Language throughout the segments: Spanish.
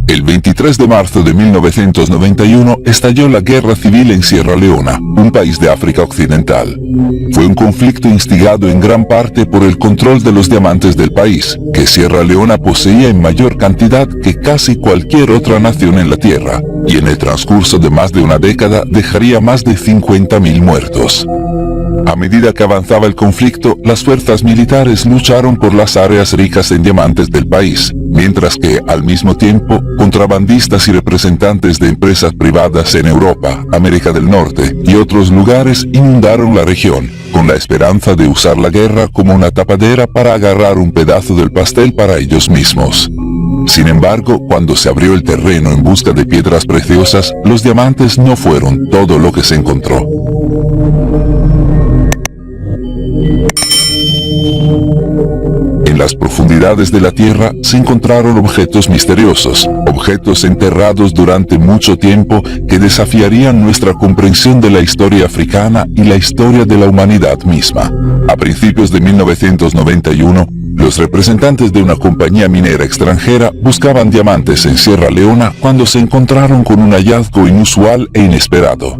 El 23 de marzo de 1991 estalló la guerra civil en Sierra Leona, un país de África Occidental. Fue un conflicto instigado en gran parte por el control de los diamantes del país, que Sierra Leona poseía en mayor cantidad que casi cualquier otra nación en la Tierra, y en el transcurso de más de una década dejaría más de 50.000 muertos. A medida que avanzaba el conflicto, las fuerzas militares lucharon por las áreas ricas en diamantes del país, mientras que, al mismo tiempo, contrabandistas y representantes de empresas privadas en Europa, América del Norte y otros lugares inundaron la región, con la esperanza de usar la guerra como una tapadera para agarrar un pedazo del pastel para ellos mismos. Sin embargo, cuando se abrió el terreno en busca de piedras preciosas, los diamantes no fueron todo lo que se encontró. En las profundidades de la Tierra se encontraron objetos misteriosos, objetos enterrados durante mucho tiempo que desafiarían nuestra comprensión de la historia africana y la historia de la humanidad misma. A principios de 1991, los representantes de una compañía minera extranjera buscaban diamantes en Sierra Leona cuando se encontraron con un hallazgo inusual e inesperado.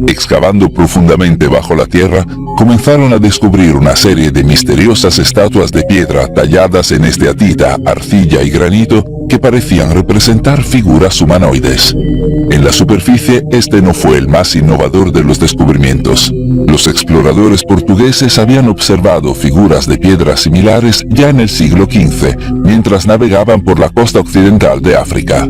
Excavando profundamente bajo la tierra, comenzaron a descubrir una serie de misteriosas estatuas de piedra talladas en esteatita, arcilla y granito que parecían representar figuras humanoides. En la superficie, este no fue el más innovador de los descubrimientos. Los exploradores portugueses habían observado figuras de piedra similares ya en el siglo XV, mientras navegaban por la costa occidental de África.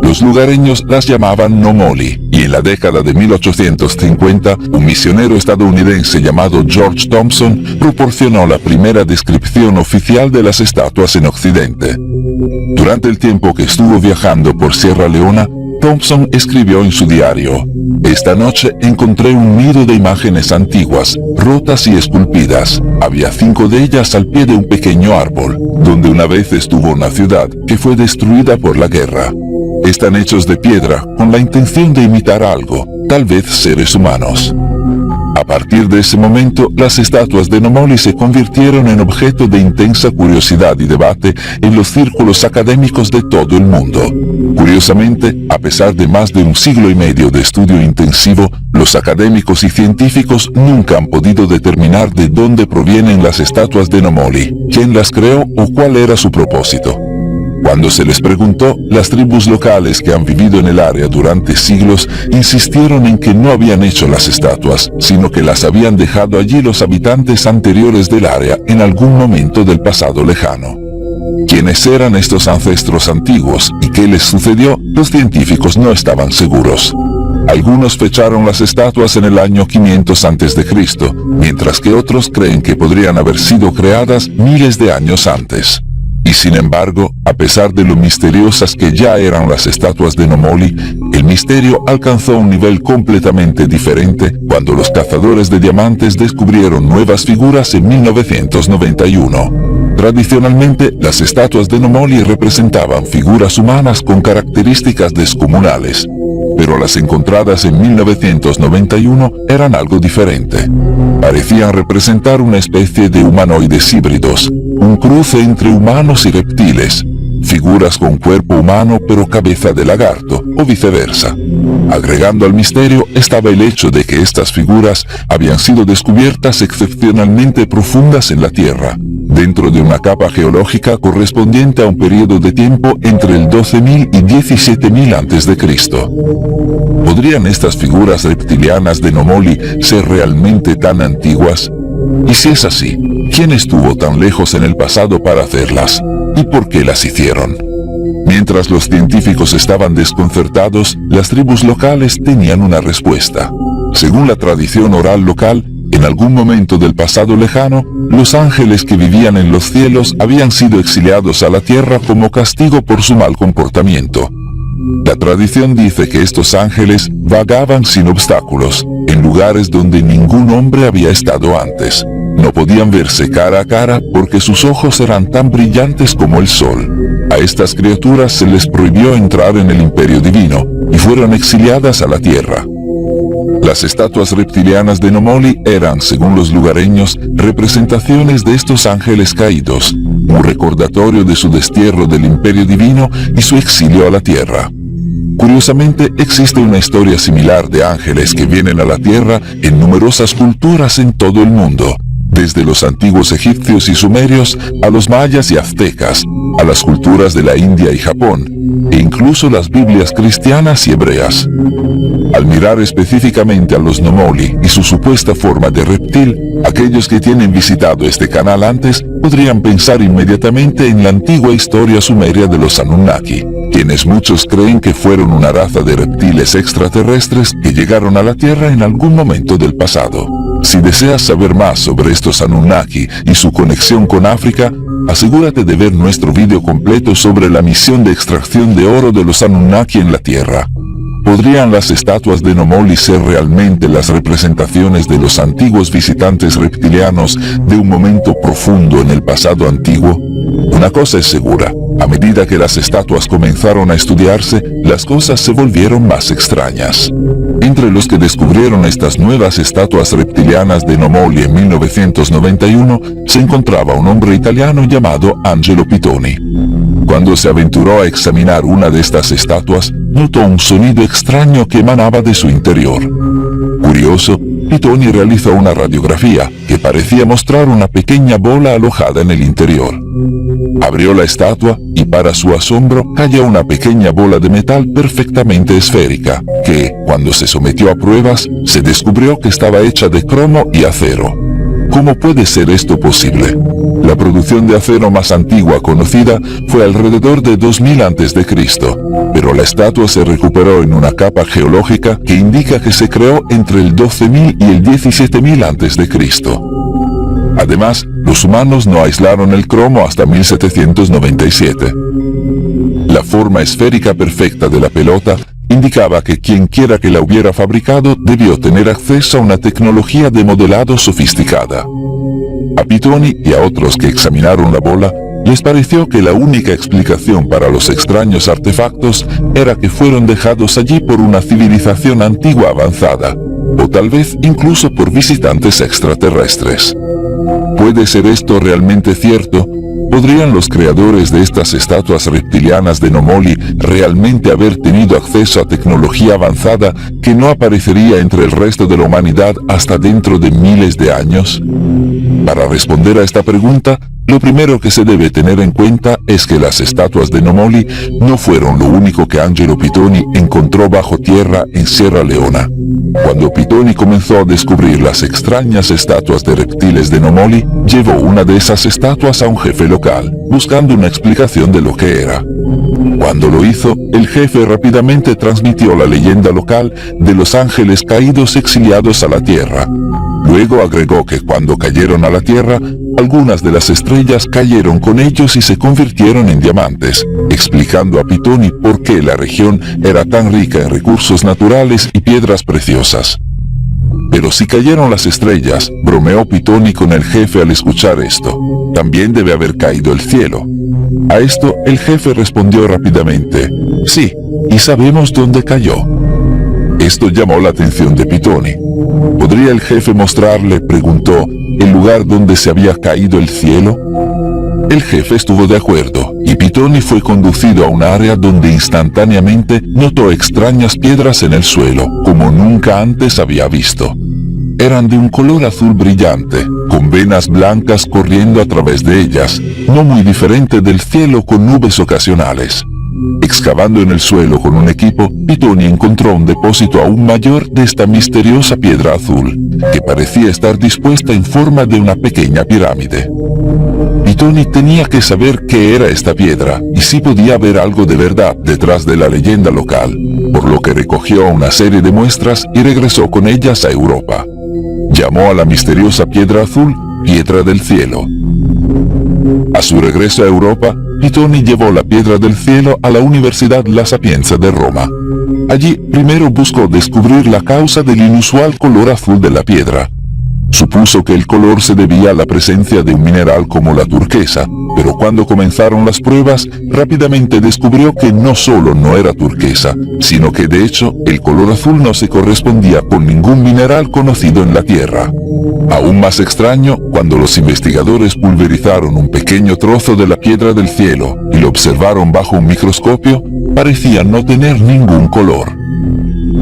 Los lugareños las llamaban Nomoli, y en la década de 1850, un misionero estadounidense llamado George Thompson proporcionó la primera descripción oficial de las estatuas en Occidente. Durante el tiempo que estuvo viajando por Sierra Leona, Thompson escribió en su diario: «Esta noche encontré un nido de imágenes antiguas, rotas y esculpidas. Había 5 de ellas al pie de un pequeño árbol, donde una vez estuvo una ciudad que fue destruida por la guerra. Están hechos de piedra con la intención de imitar algo, tal vez seres humanos». A partir de ese momento, las estatuas de Nomoli se convirtieron en objeto de intensa curiosidad y debate en los círculos académicos de todo el mundo. Curiosamente, a pesar de más de un siglo y medio de estudio intensivo, los académicos y científicos nunca han podido determinar de dónde provienen las estatuas de Nomoli, quién las creó o cuál era su propósito. Cuando se les preguntó, las tribus locales que han vivido en el área durante siglos insistieron en que no habían hecho las estatuas, sino que las habían dejado allí los habitantes anteriores del área en algún momento del pasado lejano. ¿Quiénes eran estos ancestros antiguos y qué les sucedió? Los científicos no estaban seguros. Algunos fecharon las estatuas en el año 500 a.C., mientras que otros creen que podrían haber sido creadas miles de años antes. Y sin embargo, a pesar de lo misteriosas que ya eran las estatuas de Nomoli, el misterio alcanzó un nivel completamente diferente cuando los cazadores de diamantes descubrieron nuevas figuras en 1991. Tradicionalmente, las estatuas de Nomoli representaban figuras humanas con características descomunales, pero las encontradas en 1991 eran algo diferente. Parecían representar una especie de humanoides híbridos, un cruce entre humanos y reptiles, figuras con cuerpo humano pero cabeza de lagarto, o viceversa. Agregando al misterio estaba el hecho de que estas figuras habían sido descubiertas excepcionalmente profundas en la Tierra, dentro de una capa geológica correspondiente a un periodo de tiempo entre el 12.000 y 17.000 a.C. ¿Podrían estas figuras reptilianas de Nomoli ser realmente tan antiguas? Y si es así, ¿quién estuvo tan lejos en el pasado para hacerlas? ¿Y por qué las hicieron? Mientras los científicos estaban desconcertados, las tribus locales tenían una respuesta. Según la tradición oral local, en algún momento del pasado lejano, los ángeles que vivían en los cielos habían sido exiliados a la tierra como castigo por su mal comportamiento. La tradición dice que estos ángeles vagaban sin obstáculos, en lugares donde ningún hombre había estado antes. No podían verse cara a cara porque sus ojos eran tan brillantes como el sol. A estas criaturas se les prohibió entrar en el imperio divino y fueron exiliadas a la tierra. Las estatuas reptilianas de Nomoli eran, según los lugareños, representaciones de estos ángeles caídos, un recordatorio de su destierro del imperio divino y su exilio a la tierra. Curiosamente, existe una historia similar de ángeles que vienen a la tierra en numerosas culturas en todo el mundo, desde los antiguos egipcios y sumerios a los mayas y aztecas, a las culturas de la India y Japón, e incluso las Biblias cristianas y hebreas. Al mirar específicamente a los Nomoli y su supuesta forma de reptil, aquellos que tienen visitado este canal antes podrían pensar inmediatamente en la antigua historia sumeria de los Anunnaki, quienes muchos creen que fueron una raza de reptiles extraterrestres que llegaron a la Tierra en algún momento del pasado. Si deseas saber más sobre estos Anunnaki y su conexión con África, asegúrate de ver nuestro video completo sobre la misión de extracción de oro de los Anunnaki en la Tierra. ¿Podrían las estatuas de Nomoli ser realmente las representaciones de los antiguos visitantes reptilianos de un momento profundo en el pasado antiguo? Una cosa es segura, a medida que las estatuas comenzaron a estudiarse, las cosas se volvieron más extrañas. Entre los que descubrieron estas nuevas estatuas reptilianas de Nomoli en 1991, se encontraba un hombre italiano llamado Angelo Pitoni. Cuando se aventuró a examinar una de estas estatuas, notó un sonido extraño que emanaba de su interior. Curioso, Pitoni realizó una radiografía que parecía mostrar una pequeña bola alojada en el interior. Abrió la estatua y para su asombro cayó una pequeña bola de metal perfectamente esférica, que, cuando se sometió a pruebas, se descubrió que estaba hecha de cromo y acero. ¿Cómo puede ser esto posible? La producción de acero más antigua conocida fue alrededor de 2000 a.C., pero la estatua se recuperó en una capa geológica que indica que se creó entre el 12.000 y el 17.000 a.C. Además, los humanos no aislaron el cromo hasta 1797. La forma esférica perfecta de la pelota indicaba que quien quiera que la hubiera fabricado debió tener acceso a una tecnología de modelado sofisticada. A Pitoni y a otros que examinaron la bola, les pareció que la única explicación para los extraños artefactos era que fueron dejados allí por una civilización antigua avanzada, o tal vez incluso por visitantes extraterrestres. ¿Puede ser esto realmente cierto? ¿Podrían los creadores de estas estatuas reptilianas de Nomoli realmente haber tenido acceso a tecnología avanzada que no aparecería entre el resto de la humanidad hasta dentro de miles de años? Para responder a esta pregunta, lo primero que se debe tener en cuenta es que las estatuas de Nomoli no fueron lo único que Angelo Pitoni encontró bajo tierra en Sierra Leona. Cuando Pitoni comenzó a descubrir las extrañas estatuas de reptiles de Nomoli, llevó una de esas estatuas a un jefe local, buscando una explicación de lo que era. Cuando lo hizo, el jefe rápidamente transmitió la leyenda local de los ángeles caídos exiliados a la tierra. Luego agregó que cuando cayeron a la tierra, algunas de las estrellas cayeron con ellos y se convirtieron en diamantes, explicando a Pitoni por qué la región era tan rica en recursos naturales y piedras preciosas. Pero si cayeron las estrellas, bromeó Pitoni con el jefe al escuchar esto, también debe haber caído el cielo. A esto el jefe respondió rápidamente, sí, y sabemos dónde cayó. Esto llamó la atención de Pitoni. ¿Podría el jefe mostrarle, preguntó, el lugar donde se había caído el cielo? El jefe estuvo de acuerdo, y Pitoni fue conducido a un área donde instantáneamente notó extrañas piedras en el suelo, como nunca antes había visto. Eran de un color azul brillante, con venas blancas corriendo a través de ellas, no muy diferente del cielo con nubes ocasionales. Excavando en el suelo con un equipo, Pitoni encontró un depósito aún mayor de esta misteriosa piedra azul, que parecía estar dispuesta en forma de una pequeña pirámide. Pitoni tenía que saber qué era esta piedra y si podía haber algo de verdad detrás de la leyenda local, por lo que recogió una serie de muestras y regresó con ellas a Europa. Llamó a la misteriosa piedra azul Piedra del Cielo. A su regreso a Europa, Pitoni llevó la Piedra del Cielo a la Universidad La Sapienza de Roma. Allí primero buscó descubrir la causa del inusual color azul de la piedra. Supuso que el color se debía a la presencia de un mineral como la turquesa, pero cuando comenzaron las pruebas, rápidamente descubrió que no solo no era turquesa, sino que de hecho el color azul no se correspondía con ningún mineral conocido en la Tierra. Aún más extraño, cuando los investigadores pulverizaron un pequeño trozo de la piedra del cielo y lo observaron bajo un microscopio, parecía no tener ningún color.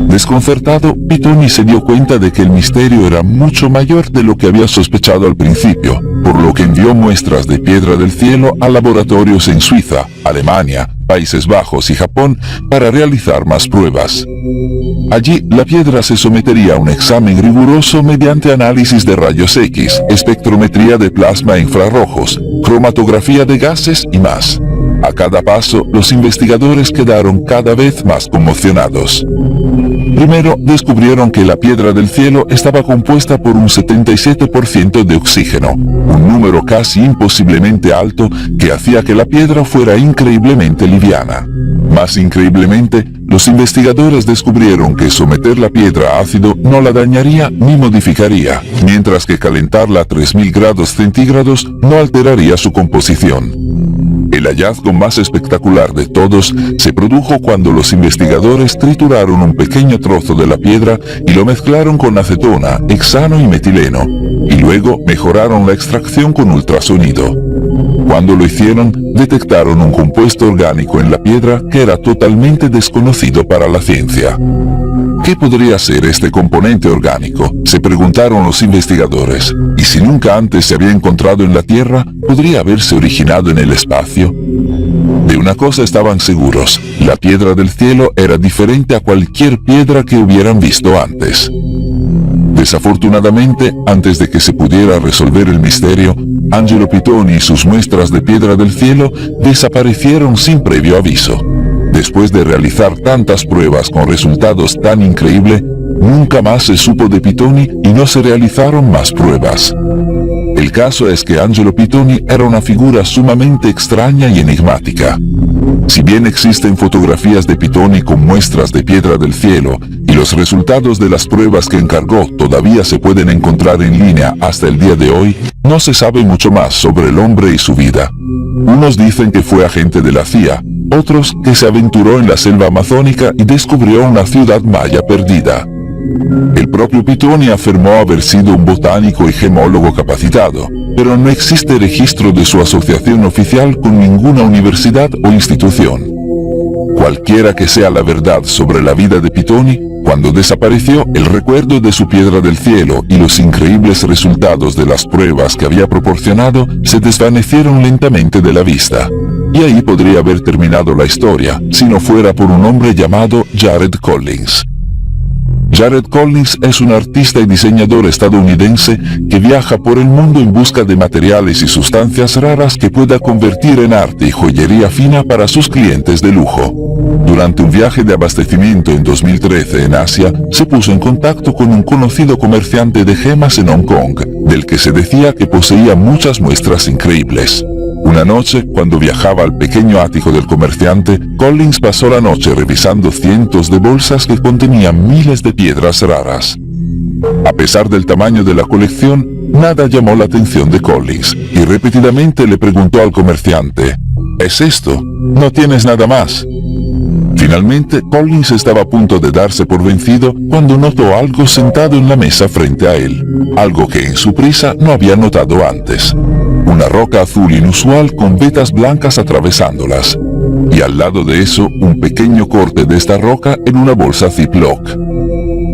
Desconcertado, Pittoni se dio cuenta de que el misterio era mucho mayor de lo que había sospechado al principio, por lo que envió muestras de piedra del cielo a laboratorios en Suiza, Alemania, Países Bajos y Japón para realizar más pruebas. Allí, la piedra se sometería a un examen riguroso mediante análisis de rayos X, espectrometría de plasma e infrarrojos, cromatografía de gases y más. A cada paso, los investigadores quedaron cada vez más conmocionados. Primero, descubrieron que la piedra del cielo estaba compuesta por un 77% de oxígeno, un número casi imposiblemente alto que hacía que la piedra fuera increíblemente liviana. Más increíblemente, los investigadores descubrieron que someter la piedra a ácido no la dañaría ni modificaría, mientras que calentarla a 3000 grados centígrados no alteraría su composición. El hallazgo más espectacular de todos se produjo cuando los investigadores trituraron un pequeño trozo de la piedra y lo mezclaron con acetona, hexano y metileno, y luego mejoraron la extracción con ultrasonido. Cuando lo hicieron, detectaron un compuesto orgánico en la piedra que era totalmente desconocido para la ciencia. ¿Qué podría ser este componente orgánico?, se preguntaron los investigadores. ¿Y si nunca antes se había encontrado en la Tierra, podría haberse originado en el espacio? De una cosa estaban seguros: la piedra del cielo era diferente a cualquier piedra que hubieran visto antes. Desafortunadamente, antes de que se pudiera resolver el misterio, Angelo Pittoni y sus muestras de piedra del cielo desaparecieron sin previo aviso. Después de realizar tantas pruebas con resultados tan increíbles, nunca más se supo de Pittoni y no se realizaron más pruebas. El caso es que Angelo Pittoni era una figura sumamente extraña y enigmática. Si bien existen fotografías de Pittoni con muestras de piedra del cielo, y los resultados de las pruebas que encargó todavía se pueden encontrar en línea hasta el día de hoy, no se sabe mucho más sobre el hombre y su vida. Unos dicen que fue agente de la CIA, otros que se aventuró en la selva amazónica y descubrió una ciudad maya perdida. El propio Pittoni afirmó haber sido un botánico y gemólogo capacitado, pero no existe registro de su asociación oficial con ninguna universidad o institución. Cualquiera que sea la verdad sobre la vida de Pittoni, cuando desapareció, el recuerdo de su piedra del cielo y los increíbles resultados de las pruebas que había proporcionado se desvanecieron lentamente de la vista. Y ahí podría haber terminado la historia, si no fuera por un hombre llamado Jared Collins. Jared Collins es un artista y diseñador estadounidense que viaja por el mundo en busca de materiales y sustancias raras que pueda convertir en arte y joyería fina para sus clientes de lujo. Durante un viaje de abastecimiento en 2013 en Asia, se puso en contacto con un conocido comerciante de gemas en Hong Kong, del que se decía que poseía muchas muestras increíbles. Una noche, cuando viajaba al pequeño ático del comerciante, Collins pasó la noche revisando cientos de bolsas que contenían miles de piedras raras. A pesar del tamaño de la colección, nada llamó la atención de Collins, y repetidamente le preguntó al comerciante: ¿es esto? ¿No tienes nada más? Finalmente, Collins estaba a punto de darse por vencido cuando notó algo sentado en la mesa frente a él, algo que en su prisa no había notado antes. Una roca azul inusual con vetas blancas atravesándolas, y al lado de eso un pequeño corte de esta roca en una bolsa Ziploc.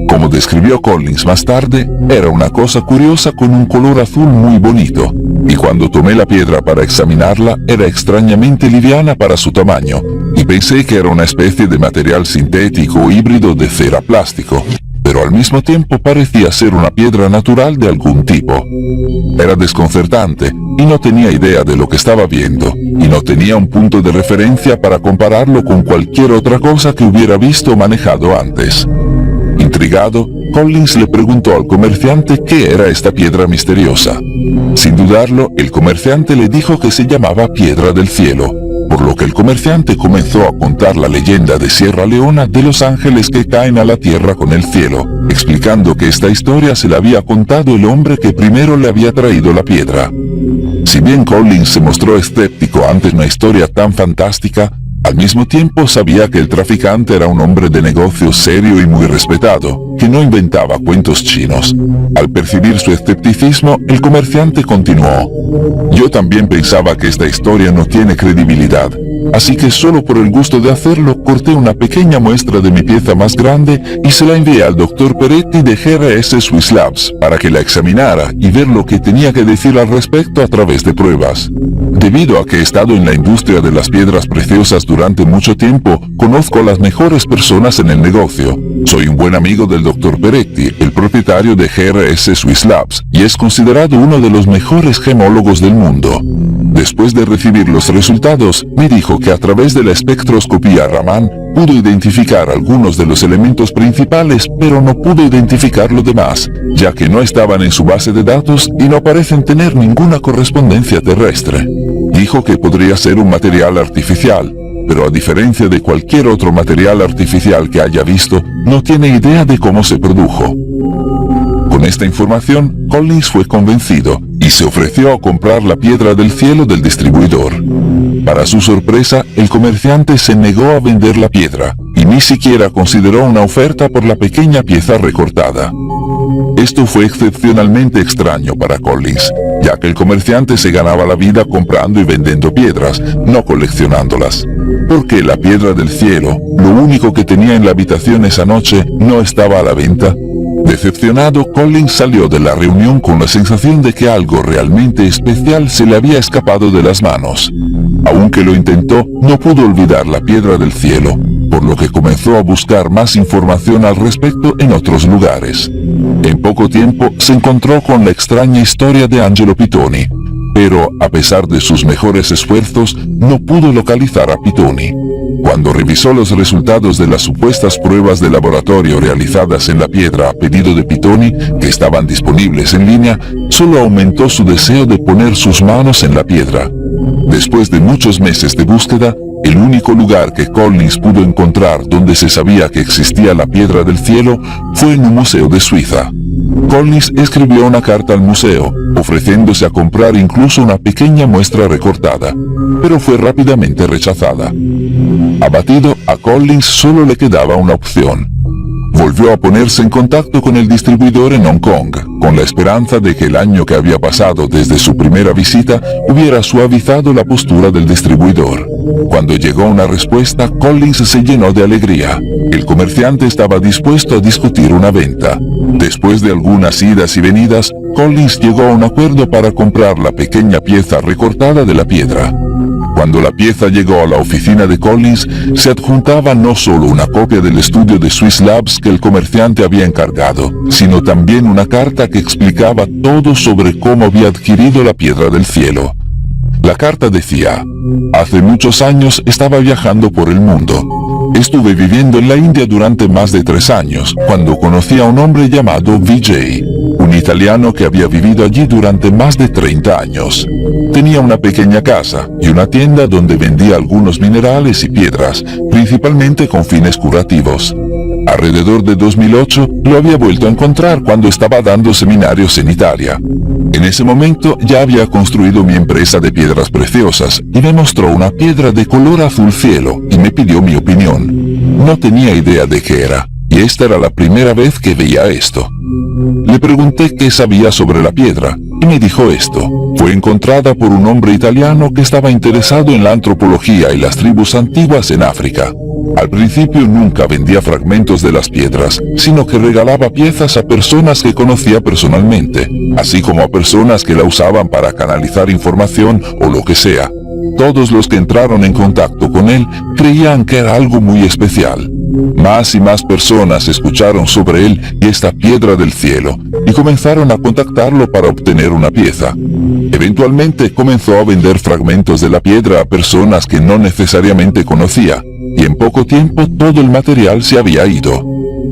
Como describió Collins más tarde, era una cosa curiosa con un color azul muy bonito, y cuando tomé la piedra para examinarla era extrañamente liviana para su tamaño, y pensé que era una especie de material sintético o híbrido de cera plástico, pero al mismo tiempo parecía ser una piedra natural de algún tipo. Era desconcertante, y no tenía idea de lo que estaba viendo, y no tenía un punto de referencia para compararlo con cualquier otra cosa que hubiera visto o manejado antes. Intrigado, Collins le preguntó al comerciante qué era esta piedra misteriosa. Sin dudarlo, el comerciante le dijo que se llamaba piedra del cielo, por lo que el comerciante comenzó a contar la leyenda de Sierra Leona de los ángeles que caen a la tierra con el cielo, explicando que esta historia se la había contado el hombre que primero le había traído la piedra. Si bien Collins se mostró escéptico ante una historia tan fantástica, al mismo tiempo sabía que el traficante era un hombre de negocios serio y muy respetado, que no inventaba cuentos chinos. Al percibir su escepticismo, el comerciante continuó: «Yo también pensaba que esta historia no tiene credibilidad, así que solo por el gusto de hacerlo corté una pequeña muestra de mi pieza más grande y se la envié al Dr. Peretti de GRS Swiss Labs para que la examinara y ver lo que tenía que decir al respecto a través de pruebas. Debido a que he estado en la industria de las piedras preciosas durante mucho tiempo, conozco a las mejores personas en el negocio. Soy un buen amigo del Dr. Peretti, el propietario de GRS Swiss Labs, y es considerado uno de los mejores gemólogos del mundo. Después de recibir los resultados, me dijo que a través de la espectroscopía Raman pudo identificar algunos de los elementos principales, pero no pudo identificar lo demás, ya que no estaban en su base de datos y no parecen tener ninguna correspondencia terrestre. Dijo que podría ser un material artificial, pero a diferencia de cualquier otro material artificial que haya visto, no tiene idea de cómo se produjo». Con esta información, Collins fue convencido y se ofreció a comprar la piedra del cielo del distribuidor. Para su sorpresa, el comerciante se negó a vender la piedra y ni siquiera consideró una oferta por la pequeña pieza recortada. Esto fue excepcionalmente extraño para Collins, ya que el comerciante se ganaba la vida comprando y vendiendo piedras, no coleccionándolas. Porque la piedra del cielo, lo único que tenía en la habitación esa noche, no estaba a la venta. Decepcionado, Collins salió de la reunión con la sensación de que algo realmente especial se le había escapado de las manos. Aunque lo intentó, no pudo olvidar la piedra del cielo, por lo que comenzó a buscar más información al respecto en otros lugares. En poco tiempo se encontró con la extraña historia de Angelo Pitoni, pero a pesar de sus mejores esfuerzos, no pudo localizar a Pitoni. Cuando revisó los resultados de las supuestas pruebas de laboratorio realizadas en la piedra a pedido de Pitoni, que estaban disponibles en línea, solo aumentó su deseo de poner sus manos en la piedra. Después de muchos meses de búsqueda, el único lugar que Collins pudo encontrar donde se sabía que existía la piedra del cielo fue en un museo de Suiza. Collins escribió una carta al museo, ofreciéndose a comprar incluso una pequeña muestra recortada, pero fue rápidamente rechazada. Abatido, a Collins solo le quedaba una opción. Volvió a ponerse en contacto con el distribuidor en Hong Kong, con la esperanza de que el año que había pasado desde su primera visita hubiera suavizado la postura del distribuidor. Cuando llegó una respuesta, Collins se llenó de alegría. El comerciante estaba dispuesto a discutir una venta. Después de algunas idas y venidas, Collins llegó a un acuerdo para comprar la pequeña pieza recortada de la piedra. Cuando la pieza llegó a la oficina de Collins, se adjuntaba no solo una copia del estudio de Swiss Labs que el comerciante había encargado, sino también una carta que explicaba todo sobre cómo había adquirido la piedra del cielo. La carta decía: «Hace muchos años estaba viajando por el mundo. Estuve viviendo en la India durante más de 3 años, cuando conocí a un hombre llamado Vijay, un italiano que había vivido allí durante más de 30 años. Tenía una pequeña casa y una tienda donde vendía algunos minerales y piedras, principalmente con fines curativos. Alrededor de 2008 lo había vuelto a encontrar cuando estaba dando seminarios en Italia. En ese momento ya había construido mi empresa de piedras preciosas y me mostró una piedra de color azul cielo y me pidió mi opinión. No tenía idea de qué era, y esta era la primera vez que veía esto. Le pregunté qué sabía sobre la piedra, y me dijo esto: fue encontrada por un hombre italiano que estaba interesado en la antropología y las tribus antiguas en África. Al principio nunca vendía fragmentos de las piedras, sino que regalaba piezas a personas que conocía personalmente, así como a personas que la usaban para canalizar información o lo que sea. Todos los que entraron en contacto con él creían que era algo muy especial. Más y más personas escucharon sobre él y esta piedra del cielo, y comenzaron a contactarlo para obtener una pieza. Eventualmente comenzó a vender fragmentos de la piedra a personas que no necesariamente conocía, y en poco tiempo todo el material se había ido.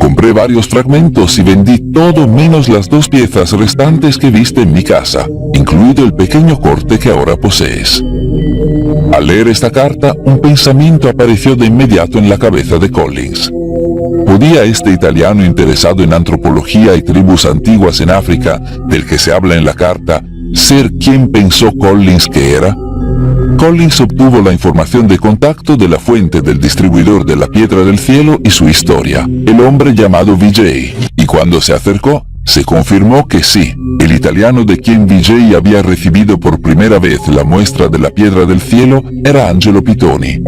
Compré varios fragmentos y vendí todo menos las 2 piezas restantes que viste en mi casa, incluido el pequeño corte que ahora posees. Al leer esta carta, un pensamiento apareció de inmediato en la cabeza de Collins. ¿Podía este italiano interesado en antropología y tribus antiguas en África, del que se habla en la carta, ser quien pensó Collins que era? Collins obtuvo la información de contacto de la fuente del distribuidor de la Piedra del Cielo y su historia, el hombre llamado Vijay, y cuando se acercó, se confirmó que sí, el italiano de quien Vijay había recibido por primera vez la muestra de la Piedra del Cielo era Angelo Pitoni.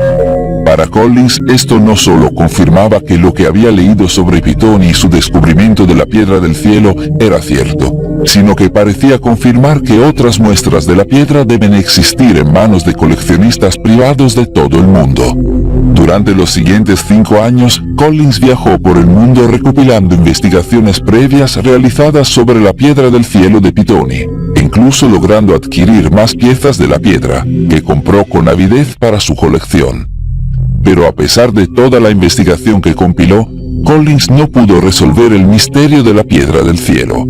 Para Collins, esto no solo confirmaba que lo que había leído sobre Pitoni y su descubrimiento de la Piedra del Cielo era cierto, sino que parecía confirmar que otras muestras de la piedra deben existir en manos de coleccionistas privados de todo el mundo. Durante los siguientes 5 años, Collins viajó por el mundo recopilando investigaciones previas realizadas sobre la Piedra del Cielo de Pitoni, incluso logrando adquirir más piezas de la piedra, que compró con avidez para su colección. Pero a pesar de toda la investigación que compiló, Collins no pudo resolver el misterio de la Piedra del Cielo.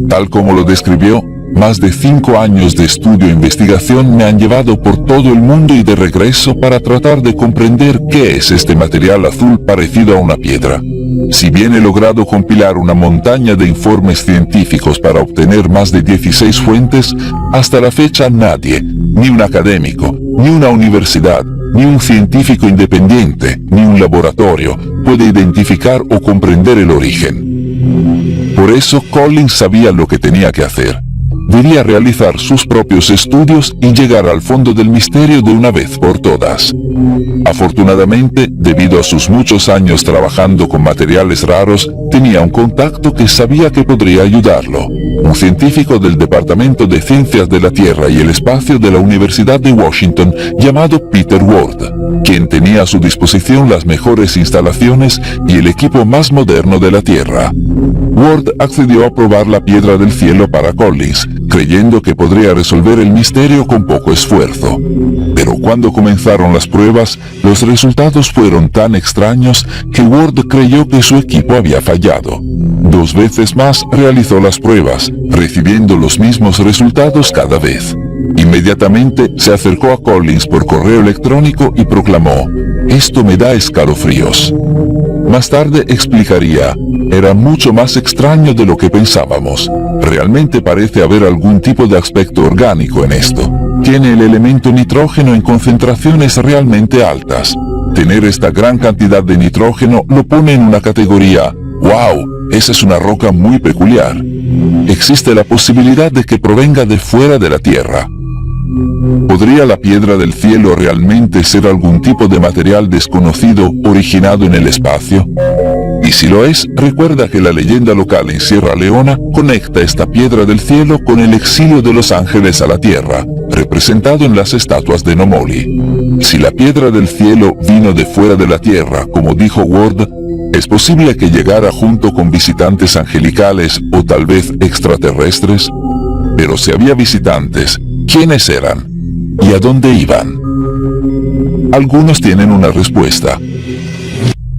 Tal como lo describió, más de 5 años de estudio e investigación me han llevado por todo el mundo y de regreso para tratar de comprender qué es este material azul parecido a una piedra. Si bien he logrado compilar una montaña de informes científicos para obtener más de 16 fuentes, hasta la fecha nadie, ni un académico, ni una universidad, ni un científico independiente, ni un laboratorio, puede identificar o comprender el origen. Por eso Collins sabía lo que tenía que hacer. Debía realizar sus propios estudios y llegar al fondo del misterio de una vez por todas. Afortunadamente, debido a sus muchos años trabajando con materiales raros, tenía un contacto que sabía que podría ayudarlo. Un científico del Departamento de Ciencias de la Tierra y el Espacio de la Universidad de Washington llamado Peter Ward, quien tenía a su disposición las mejores instalaciones y el equipo más moderno de la Tierra. Ward accedió a probar la Piedra del Cielo para Collins, creyendo que podría resolver el misterio con poco esfuerzo. Pero cuando comenzaron las pruebas, los resultados fueron tan extraños que Ward creyó que su equipo había fallado. 2 veces más realizó las pruebas, recibiendo los mismos resultados cada vez. Inmediatamente se acercó a Collins por correo electrónico y proclamó: «Esto me da escalofríos». Más tarde explicaría: «Era mucho más extraño de lo que pensábamos. Realmente parece haber algún tipo de aspecto orgánico en esto. Tiene el elemento nitrógeno en concentraciones realmente altas. Tener esta gran cantidad de nitrógeno lo pone en una categoría: ¡wow! Esa es una roca muy peculiar. Existe la posibilidad de que provenga de fuera de la Tierra». ¿Podría la Piedra del Cielo realmente ser algún tipo de material desconocido originado en el espacio? Y si lo es, recuerda que la leyenda local en Sierra Leona conecta esta Piedra del Cielo con el exilio de los ángeles a la Tierra, representado en las estatuas de Nomoli. Si la Piedra del Cielo vino de fuera de la Tierra, como dijo Ward, ¿es posible que llegara junto con visitantes angelicales o tal vez extraterrestres? Pero si había visitantes, ¿quiénes eran? ¿Y a dónde iban? Algunos tienen una respuesta.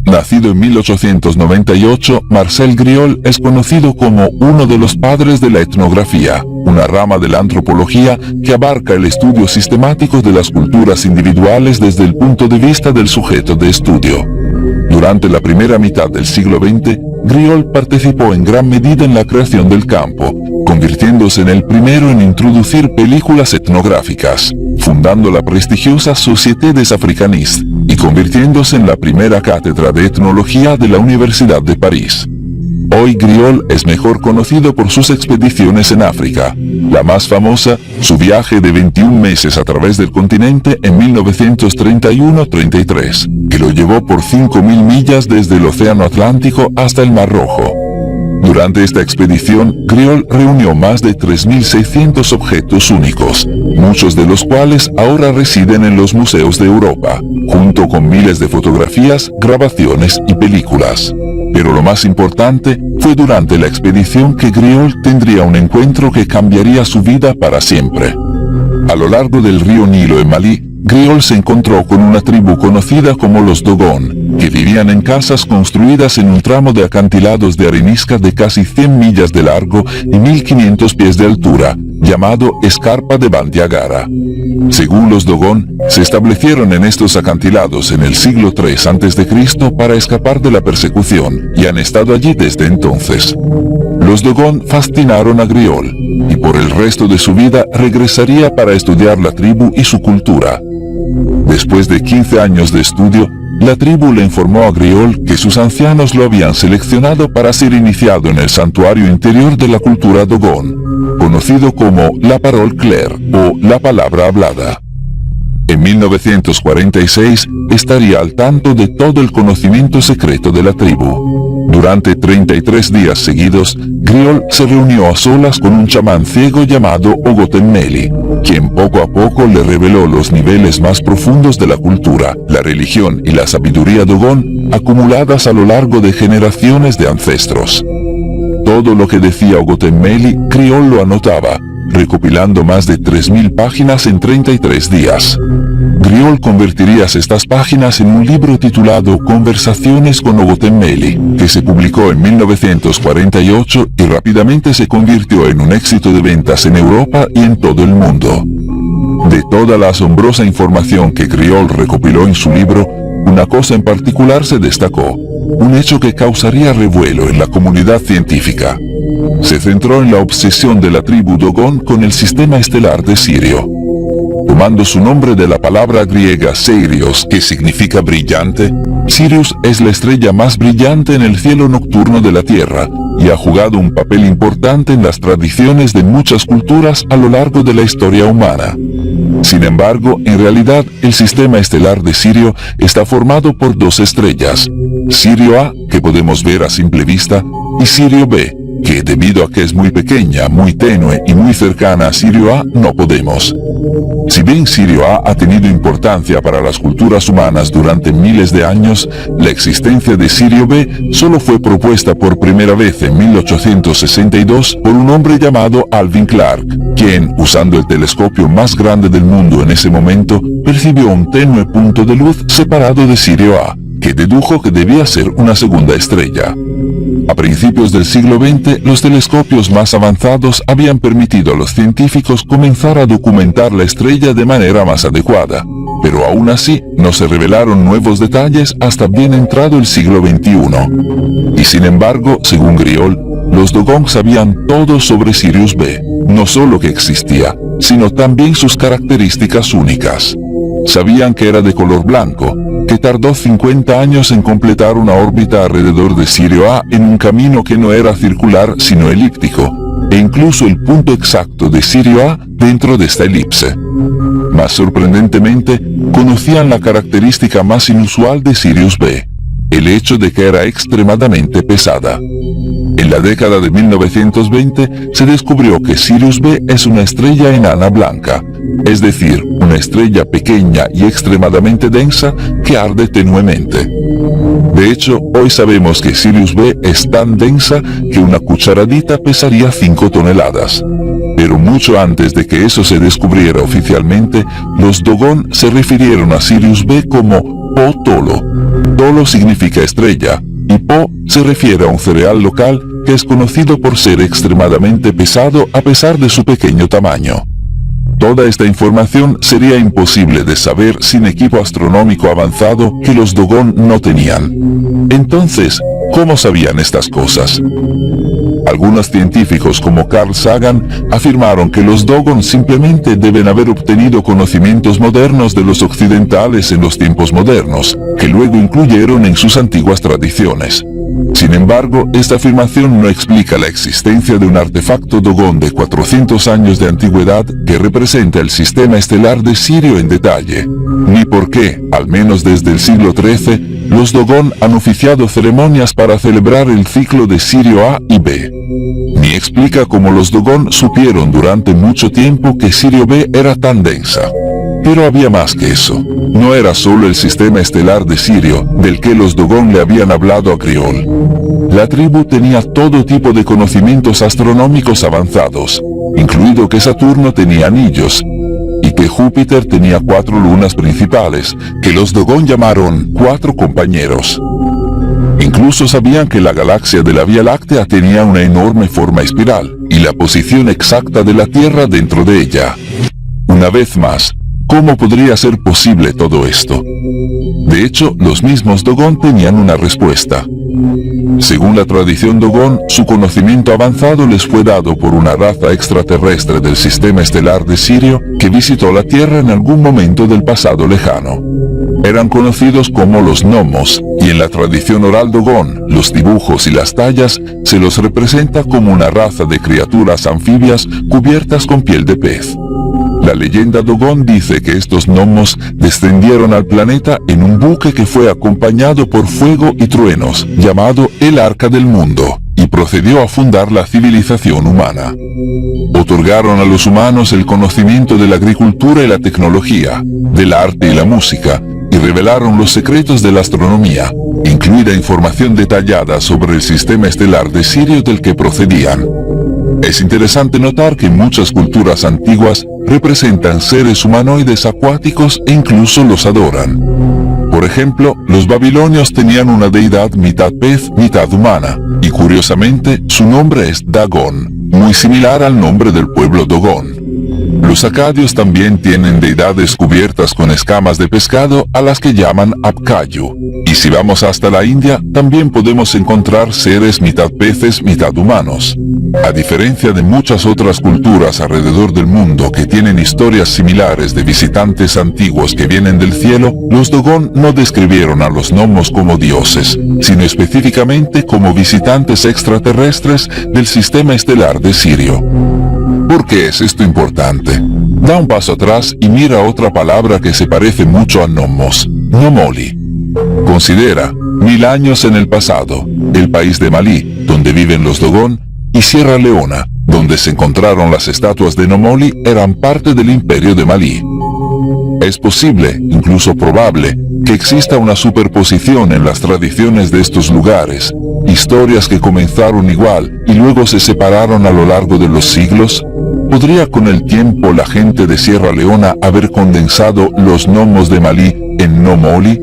Nacido en 1898, Marcel Griol es conocido como uno de los padres de la etnografía, una rama de la antropología que abarca el estudio sistemático de las culturas individuales desde el punto de vista del sujeto de estudio. Durante la primera mitad del siglo XX, Griol participó en gran medida en la creación del campo, convirtiéndose en el primero en introducir películas etnográficas, fundando la prestigiosa Société des Africanistes y convirtiéndose en la primera cátedra de etnología de la Universidad de París. Hoy Griol es mejor conocido por sus expediciones en África, la más famosa, su viaje de 21 meses a través del continente en 1931-33, que lo llevó por 5.000 millas desde el Océano Atlántico hasta el Mar Rojo. Durante esta expedición, Griol reunió más de 3.600 objetos únicos, muchos de los cuales ahora residen en los museos de Europa, junto con miles de fotografías, grabaciones y películas. Pero lo más importante fue durante la expedición que Griol tendría un encuentro que cambiaría su vida para siempre. A lo largo del río Nilo en Malí, Griol se encontró con una tribu conocida como los Dogon, que vivían en casas construidas en un tramo de acantilados de arenisca de casi 100 millas de largo y 1500 pies de altura, llamado Escarpa de Bandiagara. Según los Dogon, se establecieron en estos acantilados en el siglo III a.C. para escapar de la persecución, y han estado allí desde entonces. Los Dogon fascinaron a Griol, y por el resto de su vida regresaría para estudiar la tribu y su cultura. Después de 15 años de estudio, la tribu le informó a Griol que sus ancianos lo habían seleccionado para ser iniciado en el santuario interior de la cultura Dogon, conocido como la Parole Claire o la palabra hablada. En 1946 estaría al tanto de todo el conocimiento secreto de la tribu. Durante 33 días seguidos, Griol se reunió a solas con un chamán ciego llamado Ogotenmeli, quien poco a poco le reveló los niveles más profundos de la cultura, la religión y la sabiduría Dogon acumuladas a lo largo de generaciones de ancestros. Todo lo que decía Ogotenmeli, Griol lo anotaba, recopilando más de 3000 páginas en 33 días. Griol convertiría estas páginas en un libro titulado Conversaciones con Ogotenmeli, que se publicó en 1948 y rápidamente se convirtió en un éxito de ventas en Europa y en todo el mundo. De toda la asombrosa información que Griol recopiló en su libro, una cosa en particular se destacó, un hecho que causaría revuelo en la comunidad científica. Se centró en la obsesión de la tribu Dogon con el sistema estelar de Sirio. Tomando su nombre de la palabra griega Sirios, que significa brillante, Sirius es la estrella más brillante en el cielo nocturno de la Tierra y ha jugado un papel importante en las tradiciones de muchas culturas a lo largo de la historia humana. Sin embargo, en realidad, el sistema estelar de Sirio está formado por dos estrellas, Sirio A, que podemos ver a simple vista, y Sirio B, que debido a que es muy pequeña, muy tenue y muy cercana a Sirio A, no podemos. Si bien Sirio A ha tenido importancia para las culturas humanas durante miles de años, la existencia de Sirio B solo fue propuesta por primera vez en 1862 por un hombre llamado Alvin Clark, quien, usando el telescopio más grande del mundo en ese momento, percibió un tenue punto de luz separado de Sirio A, que dedujo que debía ser una segunda estrella. A principios del siglo XX, los telescopios más avanzados habían permitido a los científicos comenzar a documentar la estrella de manera más adecuada, pero aún así no se revelaron nuevos detalles hasta bien entrado el siglo XXI. Y sin embargo, según Griol, los Dogon sabían todo sobre Sirius B, no solo que existía, sino también sus características únicas. Sabían que era de color blanco, que tardó 50 años en completar una órbita alrededor de Sirio A en un camino que no era circular sino elíptico, e incluso el punto exacto de Sirio A dentro de esta elipse. Más sorprendentemente, conocían la característica más inusual de Sirius B, el hecho de que era extremadamente pesada. En la década de 1920 se descubrió que Sirius B es una estrella enana blanca, es decir, una estrella pequeña y extremadamente densa que arde tenuemente. De hecho, hoy sabemos que Sirius B es tan densa que una cucharadita pesaría 5 toneladas. Pero mucho antes de que eso se descubriera oficialmente, los Dogon se refirieron a Sirius B como Po Tolo. Tolo significa estrella, y Po se refiere a un cereal local que es conocido por ser extremadamente pesado a pesar de su pequeño tamaño. Toda esta información sería imposible de saber sin equipo astronómico avanzado que los Dogon no tenían. Entonces, ¿cómo sabían estas cosas? Algunos científicos como Carl Sagan afirmaron que los Dogon simplemente deben haber obtenido conocimientos modernos de los occidentales en los tiempos modernos, que luego incluyeron en sus antiguas tradiciones. Sin embargo, esta afirmación no explica la existencia de un artefacto Dogon de 400 años de antigüedad que representa el sistema estelar de Sirio en detalle, ni por qué, al menos desde el siglo XIII, los Dogon han oficiado ceremonias para celebrar el ciclo de Sirio A y B. Ni explica cómo los Dogon supieron durante mucho tiempo que Sirio B era tan densa. Pero había más que eso. No era solo el sistema estelar de Sirio, del que los Dogon le habían hablado a Griol. La tribu tenía todo tipo de conocimientos astronómicos avanzados, incluido que Saturno tenía anillos, y que Júpiter tenía 4 lunas principales, que los Dogon llamaron 4 compañeros. Incluso sabían que la galaxia de la Vía Láctea tenía una enorme forma espiral, y la posición exacta de la Tierra dentro de ella. Una vez más, ¿cómo podría ser posible todo esto? De hecho, los mismos Dogon tenían una respuesta. Según la tradición Dogon, su conocimiento avanzado les fue dado por una raza extraterrestre del sistema estelar de Sirio que visitó la Tierra en algún momento del pasado lejano. Eran conocidos como los gnomos, y en la tradición oral Dogon, los dibujos y las tallas se los representa como una raza de criaturas anfibias cubiertas con piel de pez. La leyenda Dogon dice que estos gnomos descendieron al planeta en un buque que fue acompañado por fuego y truenos, llamado el Arca del Mundo, y procedió a fundar la civilización humana. Otorgaron a los humanos el conocimiento de la agricultura y la tecnología, del arte y la música, y revelaron los secretos de la astronomía, incluida información detallada sobre el sistema estelar de Sirio del que procedían. Es interesante notar que muchas culturas antiguas representan seres humanoides acuáticos e incluso los adoran. Por ejemplo, los babilonios tenían una deidad mitad pez, mitad humana, y curiosamente su nombre es Dagon, muy similar al nombre del pueblo Dogon. Los acadios también tienen deidades cubiertas con escamas de pescado a las que llaman Apkayu. Y si vamos hasta la India, también podemos encontrar seres mitad peces, mitad humanos. A diferencia de muchas otras culturas alrededor del mundo que tienen historias similares de visitantes antiguos que vienen del cielo, los Dogon no describieron a los gnomos como dioses, sino específicamente como visitantes extraterrestres del sistema estelar de Sirio. ¿Por qué es esto importante? Da un paso atrás y mira otra palabra que se parece mucho a gnomos, Nomoli. Considera 1000 años en el pasado, el país de Malí, donde viven los Dogon, y Sierra Leona, donde se encontraron las estatuas de Nomoli, eran parte del imperio de Malí. Es posible, incluso probable, que exista una superposición en las tradiciones de estos lugares, historias que comenzaron igual y luego se separaron a lo largo de los siglos. ¿Podría con el tiempo la gente de Sierra Leona haber condensado los gnomos de Malí en Nomoli?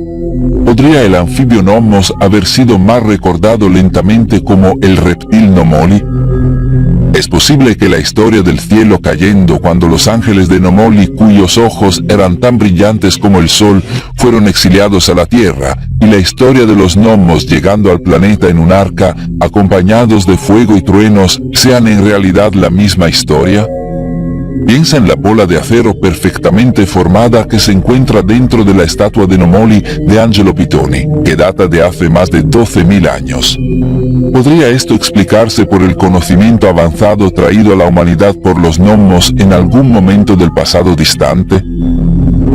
¿Podría el anfibio Nomos haber sido más recordado lentamente como el reptil Nomoli? Es posible que la historia del cielo cayendo cuando los ángeles de Nomoli, cuyos ojos eran tan brillantes como el sol, fueron exiliados a la tierra, y la historia de los gnomos llegando al planeta en un arca, acompañados de fuego y truenos, sean en realidad la misma historia? Piensa en la bola de acero perfectamente formada que se encuentra dentro de la estatua de Nomoli de Angelo Pitoni, que data de hace más de 12.000 años. ¿Podría esto explicarse por el conocimiento avanzado traído a la humanidad por los gnomos en algún momento del pasado distante?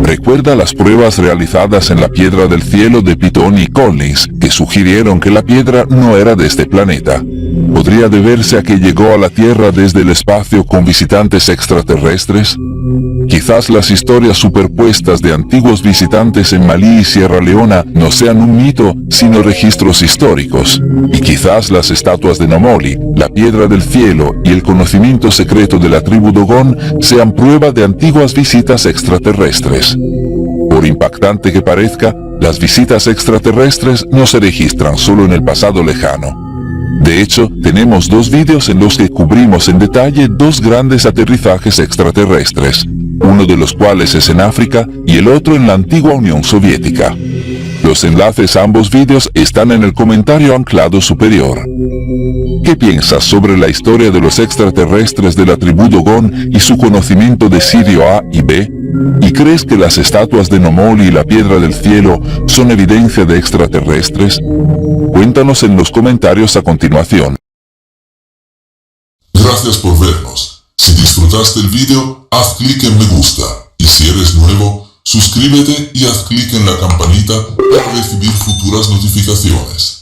Recuerda las pruebas realizadas en la piedra del cielo de Pitoni y Collins, que sugirieron que la piedra no era de este planeta. ¿Podría deberse a que llegó a la Tierra desde el espacio con visitantes extraterrestres? Quizás las historias superpuestas de antiguos visitantes en Malí y Sierra Leona no sean un mito, sino registros históricos. Y quizás las estatuas de Nomoli, la piedra del cielo y el conocimiento secreto de la tribu Dogon sean prueba de antiguas visitas extraterrestres. Por impactante que parezca, las visitas extraterrestres no se registran solo en el pasado lejano. De hecho, tenemos 2 vídeos en los que cubrimos en detalle 2 grandes aterrizajes extraterrestres, uno de los cuales es en África y el otro en la antigua Unión Soviética. Los enlaces a ambos vídeos están en el comentario anclado superior. ¿Qué piensas sobre la historia de los extraterrestres de la tribu Dogon y su conocimiento de Sirio A y B? ¿Y crees que las estatuas de Nomoli y la piedra del cielo son evidencia de extraterrestres? Cuéntanos en los comentarios a continuación. Gracias por vernos. Si disfrutaste el video, haz clic en me gusta. Y si eres nuevo, suscríbete y haz clic en la campanita para recibir futuras notificaciones.